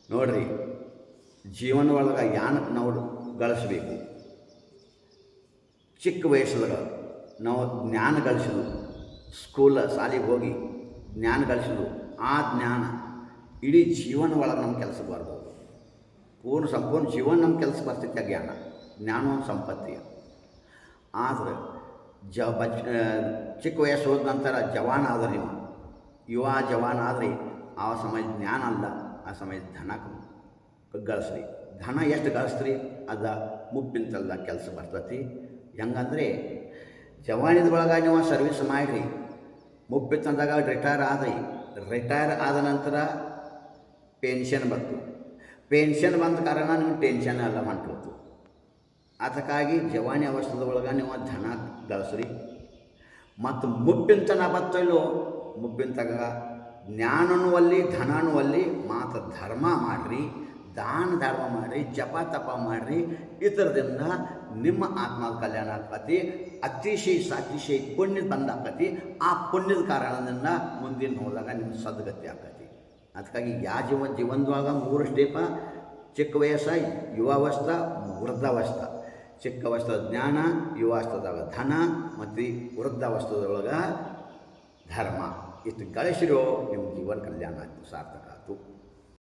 ನೋಡ್ರಿ, ಜೀವನ ಒಳಗೆ ಯಾನಕ್ಕೆ ನಾವು ಗಳಿಸ್ಬೇಕು. ಚಿಕ್ಕ ವಯಸ್ಸೊಳಗೆ ನಾವು ಜ್ಞಾನ ಗಳಿಸೋದು, ಶಾಲೆಗೆ ಹೋಗಿ ಜ್ಞಾನ ಗಳಿಸೋದು, ಆ ಜ್ಞಾನ ಇಡೀ ಜೀವನ ಒಳಗೆ ನಮ್ಮ ಕೆಲಸಕ್ಕೆ ಬರ್ಬೋದು. ಸಂಪೂರ್ಣ ಜೀವನ ನಮ್ಮ ಕೆಲಸ ಬರ್ತೈತೆ. ಜ್ಞಾನ ಒಂದು ಸಂಪತ್ತಿ. ಆದರೆ ಚಿಕ್ಕ ವಯಸ್ಸು ಹೋದ ನಂತರ ಜವಾನ ಆದ್ರೆ ಜವಾನ ಆದರೆ ಆ ಸಮಯ ಜ್ಞಾನ ಅಲ್ಲ, ಆ ಸಮಯ ಧನ ಗಳಿಸ್ರಿ. ಧನ ಎಷ್ಟು ಗಳಿಸ್ರಿ ಅದು ಮುಪ್ಪಿಂತಲ್ಲ ಕೆಲಸ ಬರ್ತೈತಿ. ಹೆಂಗಂದರೆ ಜವಾನಿದ ಒಳಗೆ ನೀವು ಸರ್ವಿಸ್ ಮಾಡಿರಿ, ಮುಪ್ಪಿತ್ತಂದಾಗ ರಿಟೈರ್ ಆದ ನಂತರ ಪೆನ್ಷನ್ ಬಂತು. ಪೆನ್ಷನ್ ಬಂದ ಕಾರಣ ನಿಮ್ಗೆ ಟೆನ್ಷನ್ ಎಲ್ಲ ಹೊಂಟೋತು. ಅದಕ್ಕಾಗಿ ಜವಾನಿ ಅವಸ್ಥೆದ ಒಳಗೆ ನೀವು ಧನ ಗಳಿಸ್ರಿ. ಮತ್ತು ಮುಪ್ಪಿನ ಬತ್ತೋ ಇಲ್ಲೋ, ಮುಪ್ಪಿನ ಜ್ಞಾನನೂ ಅಲ್ಲಿ ಧನನೂ ಅಲ್ಲಿ. ಮಾತ್ರ ಧರ್ಮ ಮಾಡಿರಿ, ದಾನ ಧರ್ಮ ಮಾಡಿರಿ, ಜಪ ತಪ ಮಾಡಿರಿ. ಇದರದಿಂದ ನಿಮ್ಮ ಆತ್ಮದ ಕಲ್ಯಾಣ ಆಕತಿ. ಅತಿಶಯ ಪುಣ್ಯದ ಬಂದಾಕತಿ. ಆ ಪುಣ್ಯದ ಕಾರಣದಿಂದ ಮುಂದಿನ ಹೋದಾಗ ನಿಮ್ಮ ಸದ್ಗತಿ ಆಕತಿ. ಅದಕ್ಕಾಗಿ ಜೀವನದೊಳಗೆ 3 ಸ್ಟೇಪ: ಚಿಕ್ಕ ವಯಸ್ಸ, ಯುವಾವಸ್ಥೆ, ವೃದ್ಧಾವಸ್ಥೆ. ಚಿಕ್ಕ ಅವಸ್ಥೆದ ಜ್ಞಾನ, ಯುವಾವಸ್ಥೆದಾಗ ಧನ, ಮತ್ತು ವೃದ್ಧಾವಸ್ಥೆದೊಳಗೆ ಧರ್ಮ. ಇಷ್ಟು ಗಳಿಸಿರೋ ನಿಮ್ಮ ಜೀವನ ಕಲ್ಯಾಣ ಆಯಿತು, ಸಾರ್ಥಕ ಆಯಿತು.